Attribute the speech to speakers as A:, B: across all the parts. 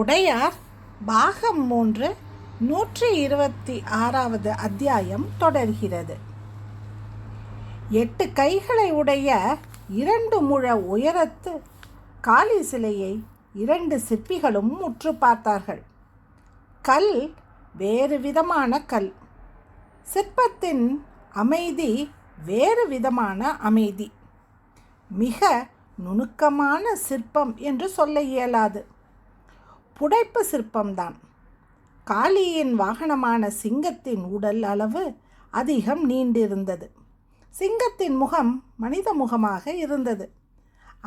A: உடையார் பாகம் 3 126வது அத்தியாயம் தொடர்கிறது. 8 கைகளை உடைய 2 முழ உயரத்து காளி சிலையை 2 சிற்பிகளும் உற்று பார்த்தார்கள். கல் வேறு விதமான கல், சிற்பத்தின் அமைதி வேறு விதமான அமைதி. மிக நுணுக்கமான சிற்பம் என்று சொல்ல இயலாது. புடைப்பு சிற்பம்தான். காளியின் வாகனமான சிங்கத்தின் உடல் அளவு அதிகம் நீண்டிருந்தது. சிங்கத்தின் முகம் மனித முகமாக இருந்தது.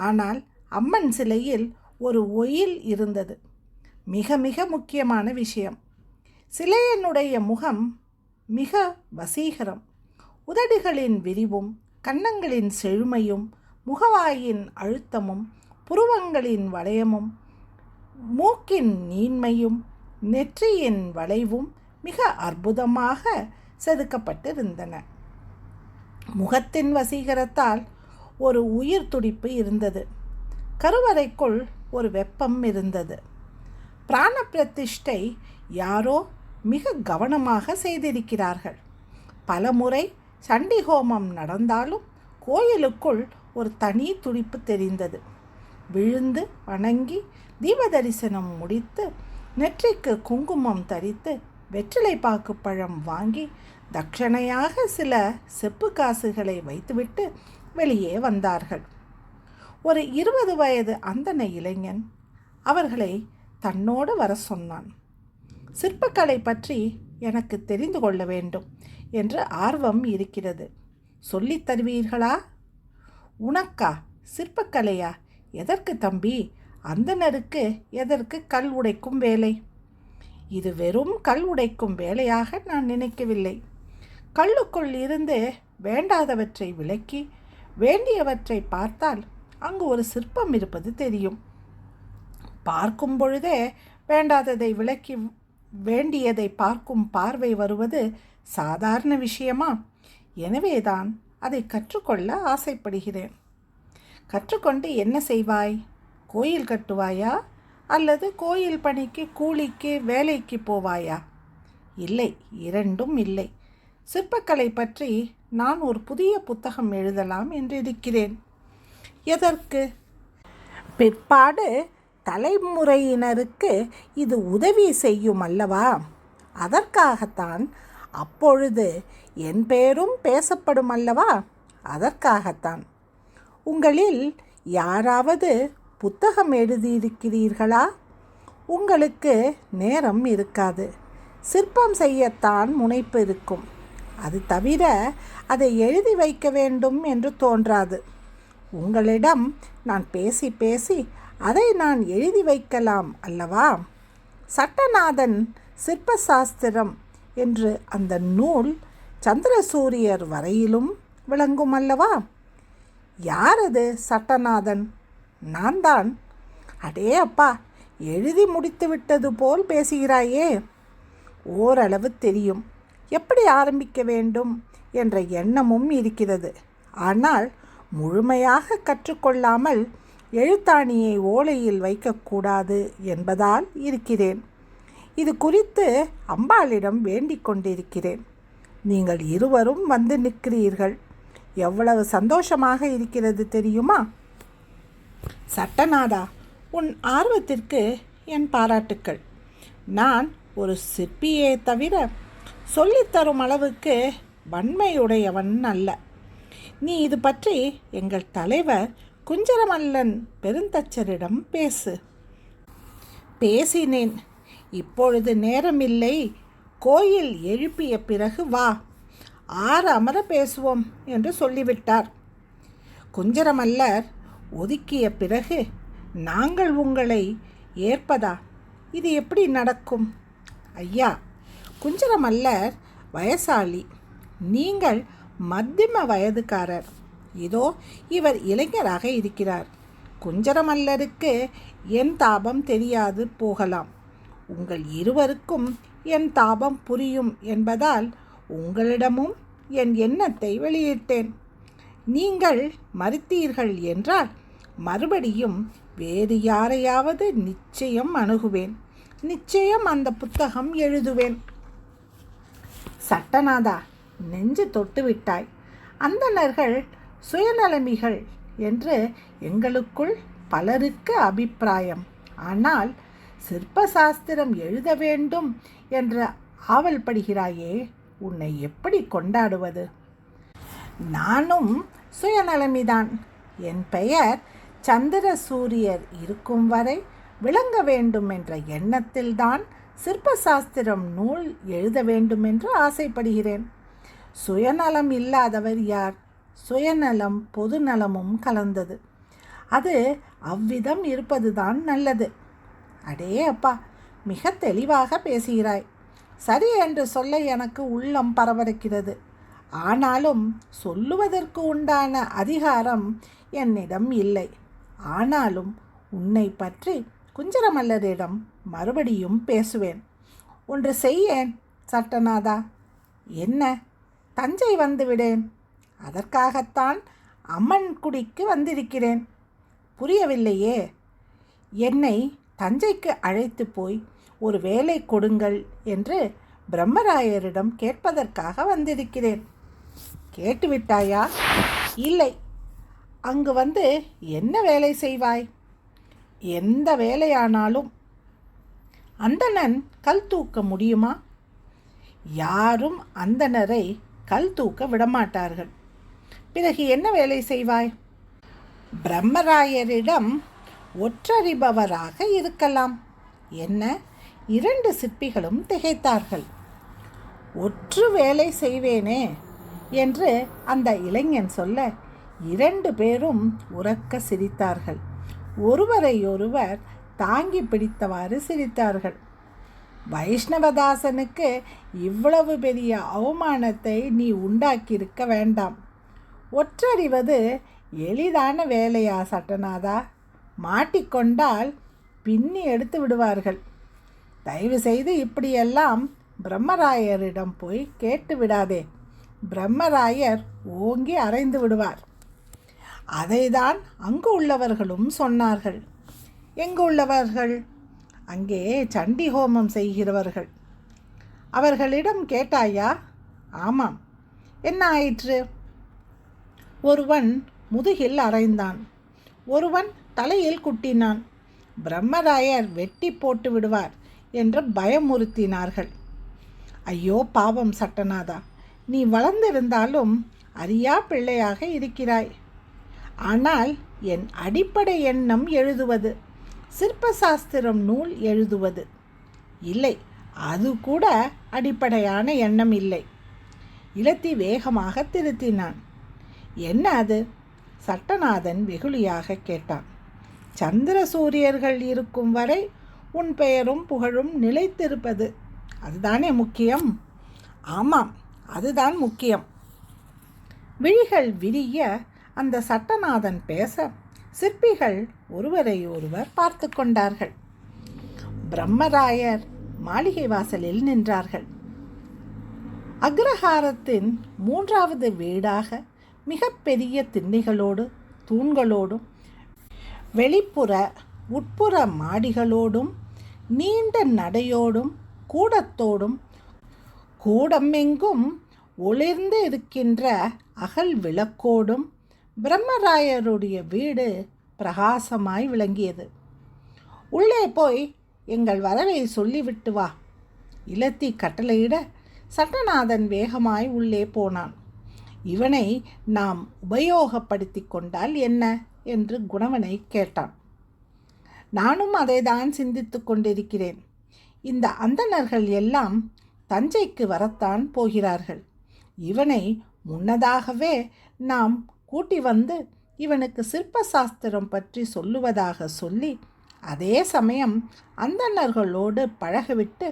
A: ஆனால் அம்மன் சிலையில் ஒரு ஒயில் இருந்தது. மிக மிக முக்கியமான விஷயம், சிலையினுடைய முகம் மிக வசீகரம். உதடுகளின் விரிவும், கன்னங்களின் செழுமையும், முகவாயின் அழுத்தமும், புருவங்களின் வளையமும், மூக்கின் நீண்மையும், நெற்றியின் வளைவும் மிக அற்புதமாக செதுக்கப்பட்டிருந்தன. முகத்தின் வசீகரத்தால் ஒரு உயிர் துடிப்பு இருந்தது. கருவறைக்குள் ஒரு வெப்பம் இருந்தது. பிராண பிரதிஷ்டை யாரோ மிக கவனமாக செய்திருக்கிறார்கள். பலமுறை சண்டி ஹோமம் நடந்தாலும் கோயிலுக்குள் ஒரு தனி துடிப்பு தெரிந்தது. விழுந்து வணங்கி தீப தரிசனம் முடித்து நெற்றிக்கு குங்குமம் தரித்து வெற்றிலை பாக்கு பழம் வாங்கி தட்சணையாக சில செப்பு காசுகளை வைத்துவிட்டு வெளியே வந்தார்கள். ஒரு 20 வயது அந்தன இளைஞன் அவர்களை தன்னோடு வர சொன்னான். சிற்பக்கலை பற்றி எனக்கு தெரிந்து கொள்ள வேண்டும் என்று ஆர்வம் இருக்கிறது. சொல்லித் தருவீர்களா? உனக்கா சிற்பக்கலையா? எதற்கு தம்பி? அந்தணருக்கு எதற்கு கல் உடைக்கும் வேலை? இது வெறும் கல் உடைக்கும் வேலையாக நான் நினைக்கவில்லை. கல்லுக்குள் இருந்து வேண்டாதவற்றை விலக்கி வேண்டியவற்றை பார்த்தால் அங்கு ஒரு சிற்பம் இருப்பது தெரியும். பார்க்கும் பொழுதே வேண்டாததை விலக்கி வேண்டியதை பார்க்கும் பார்வை வருவது சாதாரண விஷயமா? எனவேதான் அதை கற்றுக்கொள்ள ஆசைப்படுகிறேன். கற்றுக்கொண்டு என்ன செய்வாய்? கோயில் கட்டுவாயா அல்லது கோயில் பணிக்கு கூலிக்கு வேலைக்கு போவாயா? இல்லை, இரண்டும் இல்லை. சிற்பக்கலை பற்றி நான் ஒரு புதிய புத்தகம் எழுதலாம் என்றிருக்கிறேன். எதற்கு? பிற்பாடு தலைமுறையினருக்கு இது உதவி செய்யும் அல்லவா? அதற்காகத்தான். அப்பொழுது என் பேரும் பேசப்படும் அல்லவா? அதற்காகத்தான். உங்களில் யாராவது புத்தகம் எழுதியிருக்கிறீர்களா? உங்களுக்கு நேரம் இருக்காது. சிற்பம் செய்யத்தான் முனைப்பு இருக்கும். அது தவிர அதை எழுதி வைக்க வேண்டும் என்று தோன்றாது. உங்களிடம் நான் பேசி பேசி அதை நான் எழுதி வைக்கலாம் அல்லவா? சட்டநாதன் சிற்பசாஸ்திரம் என்று அந்த நூல் சந்திரசூரியர் வரையிலும் விளங்கும் அல்லவா? யார் அது சட்டநாதன்? நான் தான். அடே அப்பா, எழுதி முடித்து விட்டது போல் பேசுகிறாயே. ஓரளவு தெரியும். எப்படி ஆரம்பிக்க வேண்டும் என்ற எண்ணமும் இருக்கிறது. ஆனால் முழுமையாக கற்றுக்கொள்ளாமல் எழுத்தாணியை ஓலையில் வைக்கக்கூடாது என்பதால் இருக்கிறேன். இது குறித்து அம்பாளிடம் வேண்டிக் கொண்டிருக்கிறேன். நீங்கள் இருவரும் வந்து நிற்கிறீர்கள். எவ்வளவு சந்தோஷமாக இருக்கிறது தெரியுமா? சட்டநாதா, உன் ஆர்வத்திற்கு என் பாராட்டுக்கள். நான் ஒரு சிற்பியே தவிர சொல்லித்தரும் அளவுக்கு வன்மையுடையவன் அல்ல. நீ இது பற்றி எங்கள் தலைவர் குஞ்சரமல்லன் பெருந்தச்சரிடம் பேசு. பேசினேன். இப்பொழுது நேரமில்லை. கோயில் எழுப்பிய பிறகு வா, அமர பேசுவோம் என்று சொல்லிவிட்டார். குஞ்சரமல்லர் ஒதுக்கிய பிறகு நாங்கள் உங்களை ஏற்பதா? இது எப்படி நடக்கும்? ஐயா, குஞ்சரமல்லர் வயசாளி, நீங்கள் மத்தியம வயதுக்காரர். இதோ இவர் இளைஞராக இருக்கிறார். குஞ்சரமல்லருக்கு என் தாபம் தெரியாது போகலாம். உங்கள் இருவருக்கும் என் தாபம் புரியும் என்பதால் உங்களிடமும் என் எண்ணத்தை வெளியிட்டேன். நீங்கள் மறுத்தீர்கள் என்றால் மறுபடியும் வேறு யாரையாவது நிச்சயம் அணுகுவேன். நிச்சயம் அந்த புத்தகம் எழுதுவேன். சட்டநாதா, நெஞ்சு தொட்டு விட்டாய். அந்தணர்கள் சுயநலமிகள் என்று எங்களுக்குள் பலருக்கு அபிப்பிராயம். ஆனால் சிற்ப சாஸ்திரம் எழுத வேண்டும் என்று ஆவல் படுகிறாயே, உன்னை எப்படி கொண்டாடுவது? நானும் சுயநலமிதான். என் பெயர் சந்திர சூரியர் இருக்கும் வரை விளங்க வேண்டும் என்ற எண்ணத்தில்தான் சிற்ப சாஸ்திரம் நூல் எழுத வேண்டும் என்று ஆசைப்படுகிறேன். சுயநலம் இல்லாதவர் யார்? சுயநலம் பொதுநலமும் கலந்தது. அது அவ்விதம் இருப்பதுதான் நல்லது. அடே அப்பா, மிக தெளிவாக பேசுகிறாய். சரி என்று சொல்ல எனக்கு உள்ளம் பரபரக்கிறது. ஆனாலும் சொல்லுவதற்கு உண்டான அதிகாரம் என்னிடம் இல்லை. ஆனாலும் உன்னை பற்றி குஞ்சரமல்லரிடம் மறுபடியும் பேசுவேன். ஒன்று செய்யேன் சட்டநாதா. என்ன? தஞ்சை வந்துவிடேன். அதற்காகத்தான் அம்மன்குடிக்கு வந்திருக்கிறேன். புரியவில்லையே? என்னை தஞ்சைக்கு அழைத்து போய் ஒரு வேலை கொடுங்கள் என்று பிரம்மராயரிடம் கேட்பதற்காக வந்திருக்கிறேன். கேட்டுவிட்டாயா? இல்லை. அங்கு வந்து என்ன வேலை செய்வாய்? எந்த வேலையானாலும். அந்தணன் கல் தூக்க முடியுமா? யாரும் அந்தணரை கல் தூக்க விடமாட்டார்கள். பிறகு என்ன வேலை செய்வாய்? பிரம்மராயரிடம் ஒற்றறிபவராக இருக்கலாம். என்ன? 2 சிற்பிகளும் திகைத்தார்கள். ஒற்று வேலை செய்வேனே என்று அந்த இளைஞன் சொல்ல 2 பேரும் உரக்க சிரித்தார்கள். ஒருவரையொருவர் தாங்கி பிடித்தவாறு சிரித்தார்கள். வைஷ்ணவதாசனுக்கு இவ்வளவு பெரிய அவமானத்தை நீ உண்டாக்கியிருக்க வேண்டாம். ஒற்றறிவது எளிதான வேலையா சட்டநாதா? மாட்டிக்கொண்டால் பின்னி எடுத்து விடுவார்கள். தயவு செய்து இப்படியெல்லாம் பிரம்மராயரிடம் போய் கேட்டு விடாதே. பிரம்மராயர் ஓங்கி அறைந்து விடுவார். அதைதான் அங்கு உள்ளவர்களும் சொன்னார்கள். எங்கு உள்ளவர்கள்? அங்கே சண்டி ஹோமம் செய்கிறவர்கள். அவர்களிடம் கேட்டாயா? ஆமாம். என்ன ஆயிற்று? ஒருவன் முதுகில் அறைந்தான், ஒருவன் தலையில் குட்டினான். பிரம்மராயர் வெட்டி போட்டு விடுவார் என்று பயமுறுத்தினார்கள். ஐயோ பாவம் சட்டநாதா, நீ வளர்ந்திருந்தாலும் அறியா பிள்ளையாக இருக்கிறாய். ஆனால் என் அடிப்படை எண்ணம் எழுதுவது, சிற்பசாஸ்திரம் நூல் எழுதுவது இல்லை. அது கூட அடிப்படையான எண்ணம் இல்லை. இலத்தி வேகமாக திருத்தினான். என்ன அது? சட்டநாதன் வெகுளியாக கேட்டான். சந்திர சூரியர்கள் இருக்கும் வரை உன் பெயரும் புகழும் நிலைத்திருப்பது, அதுதானே முக்கியம்? ஆமாம், அதுதான் முக்கியம். விழிகள் விரிய அந்த சட்டநாதன் பேச சிற்பிகள் ஒருவரை ஒருவர் பார்த்து கொண்டார்கள். பிரம்மராயர் மாளிகை வாசலில் நின்றார்கள். அக்ரஹாரத்தின் 3வது வீடாக மிகப்பெரிய திண்ணைகளோடு தூண்களோடும் வெளிப்புற உட்புற மாடிகளோடும் நீண்ட நடையோடும் கூடத்தோடும் கூடமெங்கும் ஒளிர்ந்து இருக்கின்ற அகல் விளக்கோடும் பிரம்மராயருடைய வீடு பிரகாசமாய் விளங்கியது. உள்ளே போய் எங்கள் வரவை சொல்லிவிட்டு வா, இலத்தி கட்டளையிட சட்டநாதன் வேகமாய் உள்ளே போனான். இவனை நாம் உபயோகப்படுத்தி கொண்டால் என்ன என்று குணவனை கேட்டான். நானும் அதைதான் சிந்தித்து கொண்டிருக்கிறேன். இந்த அந்தணர்கள் எல்லாம் தஞ்சைக்கு வரத்தான் போகிறார்கள். இவனை முன்னதாகவே நாம் கூட்டி வந்து இவனுக்கு சிற்ப சாஸ்திரம் பற்றி சொல்லுவதாக சொல்லி அதே சமயம் அந்தணர்களோடு பழகவிட்டு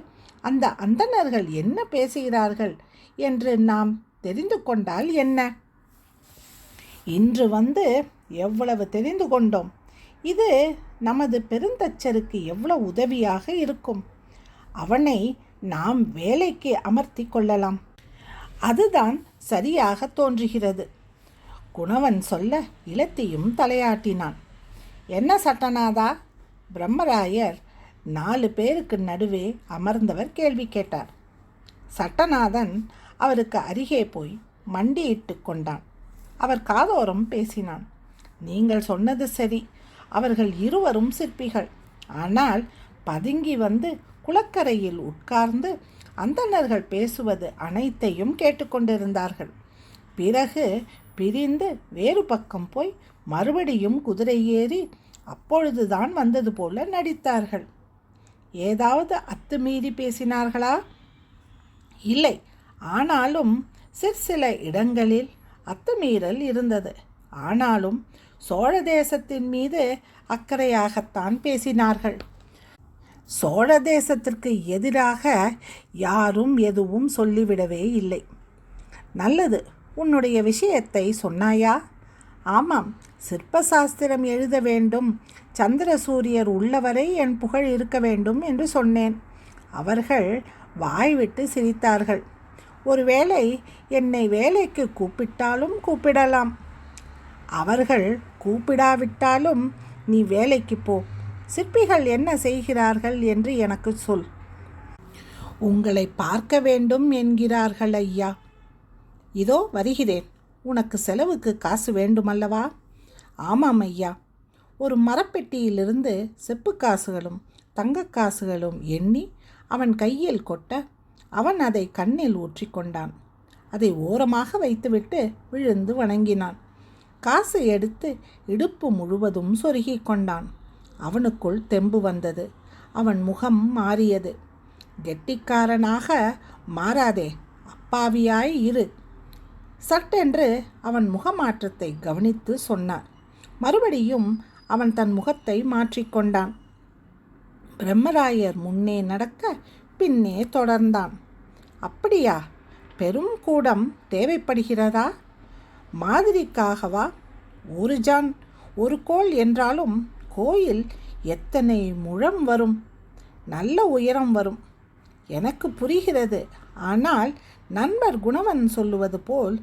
A: அந்த அந்தணர்கள் என்ன பேசுகிறார்கள் என்று நாம் தெரிந்து கொண்டால் என்ன? இன்று வந்து எவ்வளவு தெரிந்து கொண்டோம். இது நமது பெருந்தச்சருக்கு எவ்வளவு உதவியாக இருக்கும். அவனை நாம் வேலைக்கு அமர்த்தி கொள்ளலாம். அதுதான் சரியாக தோன்றுகிறது. குணவன் சொல்ல இலத்தியும் தலையாட்டினான். என்ன சட்டநாதா? பிரம்மராயர் 4 பேருக்கு நடுவே அமர்ந்தவர் கேள்வி கேட்டார். சட்டநாதன் அவருக்கு அருகே போய் மண்டியிட்டு கொண்டான். அவர் காதோரம் பேசினான். நீங்கள் சொன்னது சரி, அவர்கள் இருவரும் சிற்பிகள். ஆனால் பதுங்கி வந்து குளக்கரையில் உட்கார்ந்து அந்தணர்கள் பேசுவது அனைத்தையும் கேட்டுக்கொண்டிருந்தார்கள். பிறகு பிரிந்து வேறு பக்கம் போய் மறுபடியும் குதிரை ஏறி அப்பொழுதுதான் வந்தது போல நடித்தார்கள். ஏதாவது அத்துமீறி பேசினார்களா? இல்லை. ஆனாலும் சிற்சில இடங்களில் அத்துமீறல் இருந்தது. ஆனாலும் சோழ தேசத்தின் மீது அக்கறையாகத்தான் பேசினார்கள். சோழ தேசத்திற்கு எதிராக யாரும் எதுவும் சொல்லிவிடவே இல்லை. நல்லது, உன்னுடைய விஷயத்தை சொன்னாயா? ஆமாம், சிற்பசாஸ்திரம் எழுத வேண்டும், சந்திர சூரியர் உள்ளவரை என் புகழ் இருக்க வேண்டும் என்று சொன்னேன். அவர்கள் வாய்விட்டு சிரித்தார்கள். ஒருவேளை என்னை வேலைக்கு கூப்பிட்டாலும் கூப்பிடலாம். அவர்கள் கூப்பிடாவிட்டாலும் நீ வேலைக்கு போ. சிற்பிகள் என்ன செய்கிறார்கள் என்று எனக்கு சொல். உங்களை பார்க்க வேண்டும் என்கிறார்கள் ஐயா. இதோ வருகிறேன். உனக்கு செலவுக்கு காசு வேண்டுமல்லவா? ஆமாம் ஐயா. ஒரு மரப்பெட்டியிலிருந்து செப்பு காசுகளும் தங்கக்காசுகளும் எண்ணி அவன் கையில் கொட்ட அவன் அதை கண்ணில் ஊற்றிக்கொண்டான். அதை ஓரமாக வைத்துவிட்டு விழுந்து வணங்கினான். காசு எடுத்து இடுப்பு முழுவதும் சொருகி கொண்டான். அவனுக்குள் தெம்பு வந்தது. அவன் முகம் மாறியது. கெட்டிக்காரனாக மாறாதே, அப்பாவியாய் இரு. சட்டென்று அவன் முகமாற்றத்தை கவனித்து சொன்னார். மறுபடியும் அவன் தன் முகத்தை மாற்றிக்கொண்டான். பிரம்மராயர் முன்னே நடக்க பின்னே தொடர்ந்தான். அப்படியா? பெரும் கூடம் தேவைப்படுகிறதா? மாதிரிக்காகவா? ஒரு ஜான் ஒரு கோல் என்றாலும் கோயில் எத்தனை முழம் வரும்? நல்ல உயரம் வரும். எனக்கு புரிகிறது. ஆனால் நண்பர் குணவன் சொல்லுவது போல்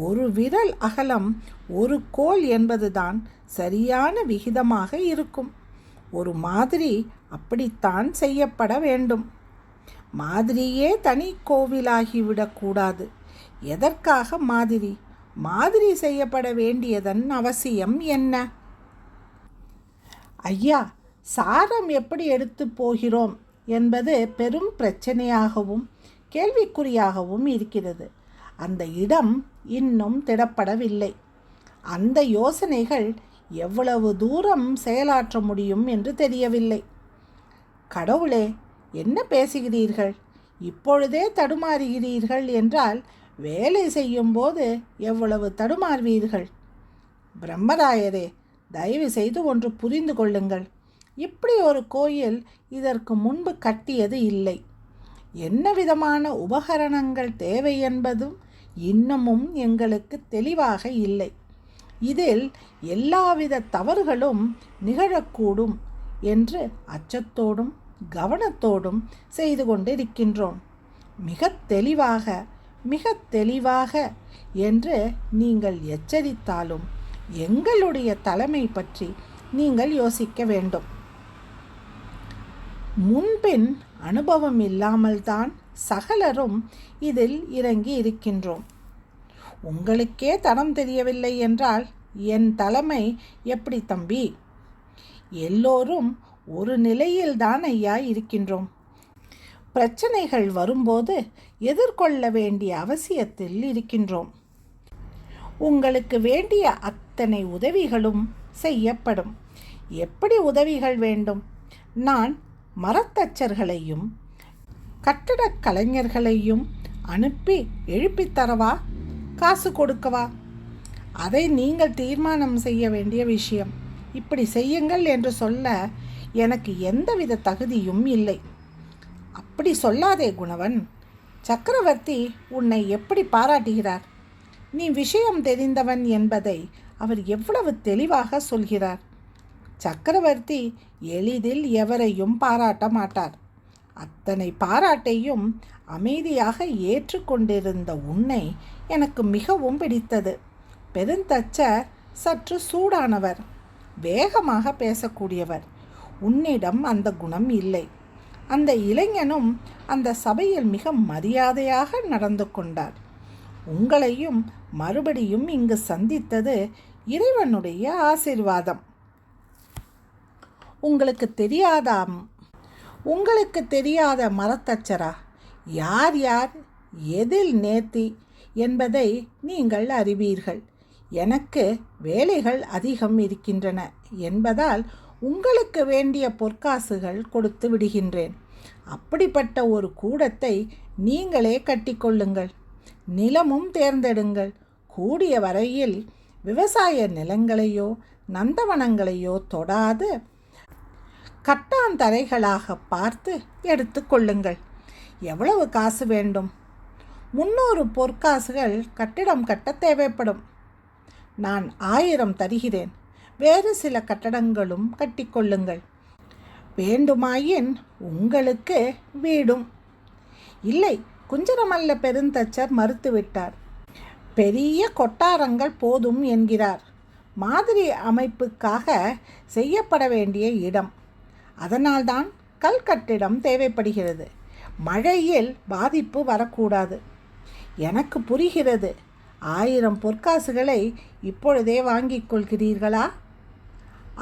A: ஒரு விரல் அகலம் ஒரு கோல் என்பதுதான் சரியான விகிதமாக இருக்கும். ஒரு மாதிரி அப்படித்தான் செய்யப்பட வேண்டும். மாதிரியே தனி கோவிலாகிவிடக்கூடாது. எதற்காக மாதிரி? மாதிரி செய்யப்பட வேண்டியதன் அவசியம் என்ன? ஐயா, சாரம் எப்படி எடுத்து போகிறோம் என்பது பெரும் பிரச்சனையாகவும் கேள்விக்குறியாகவும் இருக்கிறது. அந்த இடம் இன்னும் திடப்படவில்லை. அந்த யோசனைகள் எவ்வளவு தூரம் செயலாற்ற முடியும் என்று தெரியவில்லை. கடவுளே, என்ன பேசுகிறீர்கள்? இப்பொழுதே தடுமாறுகிறீர்கள் என்றால் வேலை செய்யும்போது எவ்வளவு தடுமாறுவீர்கள்? பிரம்மராயரே, தயவு செய்து ஒன்று புரிந்து கொள்ளுங்கள். இப்படி ஒரு கோயில் இதற்கு முன்பு கட்டியது இல்லை. என்ன விதமான உபகரணங்கள் தேவை என்பதும் இன்னமும் எங்களுக்கு தெளிவாக இல்லை. இதில் எல்லாவித தவறுகளும் நிகழக்கூடும் என்று அச்சத்தோடும் கவனத்தோடும் செய்து கொண்டிருக்கின்றோம். மிக தெளிவாக என்று நீங்கள் எச்சரித்தாலும் எங்களுடைய தலைமை பற்றி நீங்கள் யோசிக்க வேண்டும். முன்பின் அனுபவம் இல்லாமல்தான் சகலரும் இதில் இறங்கி இருக்கின்றோம். உங்களுக்கே தரம் தெரியவில்லை என்றால் என் தலைமை எப்படி தம்பி? எல்லோரும் ஒரு நிலையில்தான் ஐயா இருக்கின்றோம். பிரச்சனைகள் வரும்போது எதிர்கொள்ள வேண்டிய அவசியத்தில் இருக்கின்றோம். உங்களுக்கு வேண்டிய அத்தனை உதவிகளும் செய்யப்படும். எப்படி உதவிகள் வேண்டும்? நான் மரத்தச்சர்களையும் கட்டடக் கலைஞர்களையும் அனுப்பி எழுப்பித்தரவா? காசு கொடுக்கவா? அதை நீங்கள் தீர்மானம் செய்ய வேண்டிய விஷயம். இப்படி செய்யுங்கள் என்று சொல்ல எனக்கு எந்தவித தகுதியும் இல்லை. அப்படி சொல்லாதே குணவன். சக்கரவர்த்தி உன்னை எப்படி பாராட்டுகிறார்? நீ விஷயம் தெரிந்தவன் என்பதை அவர் எவ்வளவு தெளிவாக சொல்கிறார். சக்கரவர்த்தி எளிதில் எவரையும் பாராட்ட மாட்டார். அத்தனை பாராட்டையும் அமைதியாக ஏற்றுக்கொண்டிருந்த உன்னை எனக்கு மிகவும் பிடித்தது. பெருந்தச்சர் சற்று சூடானவர். வேகமாக பேசக்கூடியவர். உன்னிடம் அந்த குணம் இல்லை. அந்த இளைஞனும் அந்த சபையில் மிக மரியாதையாக நடந்து கொண்டார். உங்களையும் மறுபடியும் இங்கு சந்தித்தது இறைவனுடைய ஆசீர்வாதம். உங்களுக்கு தெரியாத மரத்தச்சரா யார் யார் எதில் நேர்த்தி என்பதை நீங்கள் அறிவீர்கள். எனக்கு வேலைகள் அதிகம் இருக்கின்றன என்பதால் உங்களுக்கு வேண்டிய பொற்காசுகள் கொடுத்து விடுகின்றேன். அப்படிப்பட்ட ஒரு கூடத்தை நீங்களே கட்டிக்கொள்ளுங்கள். நிலமும் தேர்ந்தெடுங்கள். கூடிய வரையில் விவசாய நிலங்களையோ நந்தவனங்களையோ தொடாது கட்டாந்தரைகளாக பார்த்து எடுத்து கொள்ளுங்கள். எவ்வளவு காசு வேண்டும்? 300 பொற்காசுகள் கட்டிடம் கட்ட தேவைப்படும். நான் 1000 தருகிறேன். வேறு சில கட்டடங்களும் கட்டிக்கொள்ளுங்கள். வேண்டுமாயின் உங்களுக்கு வீடும். இல்லை, குஞ்சரமல்ல பெருந்தச்சர் மறுத்துவிட்டார். பெரிய கொட்டாரங்கள் போதும் என்கிறார். மாதிரி அமைப்புக்காக செய்யப்பட வேண்டிய இடம். அதனால்தான் கல் கட்டிடம் தேவைப்படுகிறது. மழையில் பாதிப்பு வரக்கூடாது. எனக்கு புரிகிறது. 1000 பொற்காசுகளை இப்பொழுதே வாங்கிக் கொள்கிறீர்களா?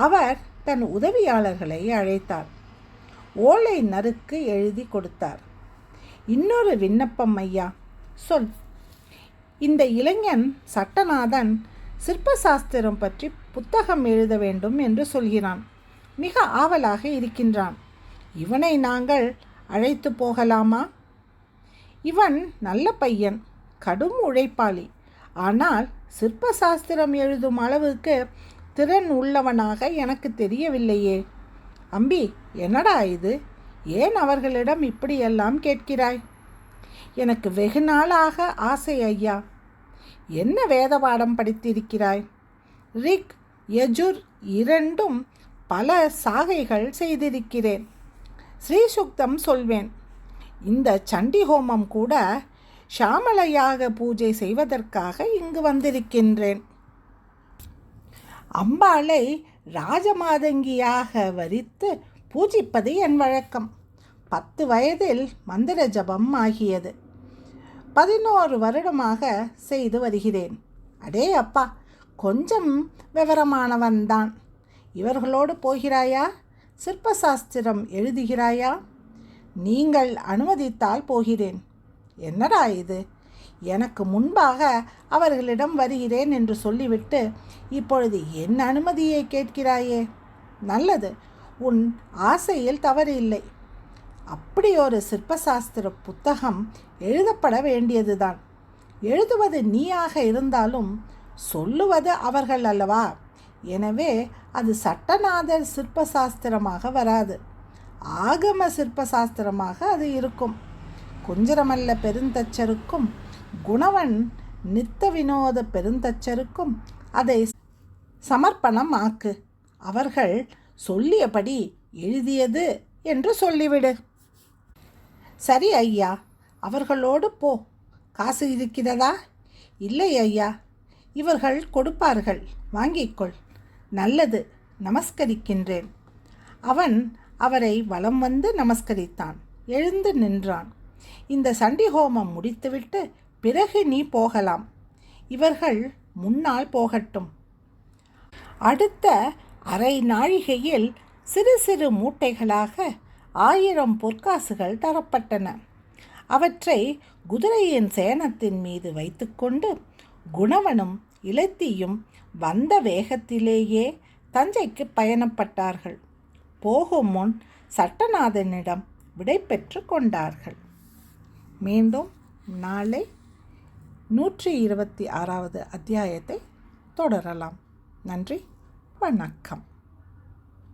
A: அவர் தன் உதவியாளர்களை அழைத்தார். ஓலை நறுக்கு எழுதி கொடுத்தார். இன்னொரு விண்ணப்பம் ஐயா. சொல். இந்த இளைஞன் சட்டநாதன் சிற்பசாஸ்திரம் பற்றி புத்தகம் எழுத வேண்டும் என்று சொல்கிறான். மிக ஆவலாக இருக்கின்றான். இவனை நாங்கள் அழைத்து போகலாமா? இவன் நல்ல பையன், கடும் உழைப்பாளி. ஆனால் சிற்பசாஸ்திரம் எழுதும் அளவுக்கு திறன் உள்ளவனாக எனக்கு தெரியவில்லையே. அம்பி, என்னடா இது? ஏன் அவர்களிடம் இப்படியெல்லாம் கேட்கிறாய்? எனக்கு வெகு நாளாக ஆசை ஐயா. என்ன வேத பாடம் படித்திருக்கிறாய்? ரிக் யஜுர் இரண்டும் பல சாகைகள் செய்திருக்கிறேன். ஸ்ரீசுக்தம் சொல்வேன். இந்த சண்டி ஹோமம் கூட ஷாமலையாக பூஜை செய்வதற்காக இங்கு வந்திருக்கின்றேன். அம்பாளை ராஜமாதங்கியாக வரித்து பூஜிப்பது என் வழக்கம். 10 வயதில் மந்திர ஜபம் ஆகியது. 11 வருடமாக செய்து வருகிறேன். அடே அப்பா, கொஞ்சம் விவரமானவன்தான். இவர்களோடு போகிறாயா? சிற்பசாஸ்திரம் எழுதுகிறாயா? நீங்கள் அனுமதித்தால் போகிறேன். என்னடா இது? எனக்கு முன்பாக அவர்களிடம் வருகிறேன் என்று சொல்லிவிட்டு இப்பொழுது என் அனுமதியை கேட்கிறாயே. நல்லது, உன் ஆசையில் தவறு இல்லை. அப்படி ஒரு சிற்பசாஸ்திர புத்தகம் எழுதப்பட வேண்டியதுதான். எழுதுவது நீயாக இருந்தாலும் சொல்லுவது அவர்கள் அல்லவா? எனவே அது சட்டநாதர் சிற்பசாஸ்திரமாக வராது. ஆகம சிற்பசாஸ்திரமாக அது இருக்கும். குஞ்சரமல்ல பெருந்தச்சருக்கும் குணவன் நித்த வினோத பெருந்தச்சருக்கும் அதை சமர்ப்பணம் ஆக்கு. அவர்கள் சொல்லியபடி எழுதியது என்று சொல்லிவிடு. சரி ஐயா, அவர்களோடு போ. காசு இருக்கிறதா? இல்லை ஐயா. இவர்கள் கொடுப்பார்கள், வாங்கிக்கொள். நல்லது, நமஸ்கரிக்கின்றேன். அவன் அவரை வலம் வந்து நமஸ்கரித்தான். எழுந்து நின்றான். இந்த சண்டி ஹோமம் முடித்துவிட்டு பிறகு நீ போகலாம். இவர்கள் முன்னால் போகட்டும். அடுத்த அரை நாழிகையில் சிறு சிறு மூட்டைகளாக 1000 பொற்காசுகள் தரப்பட்டன. அவற்றை குதிரையின் சேணத்தின் மீது வைத்துக்கொண்டு குணவனும் இலத்தியும் வந்த வேகத்திலேயே தஞ்சைக்கு பயணப்பட்டார்கள். போகும் முன் சட்டநாதனிடம் விடை பெற்று கொண்டார்கள். மீண்டும் நாளை 126வது அத்தியாயத்தை தொடரலாம். நன்றி, வணக்கம்.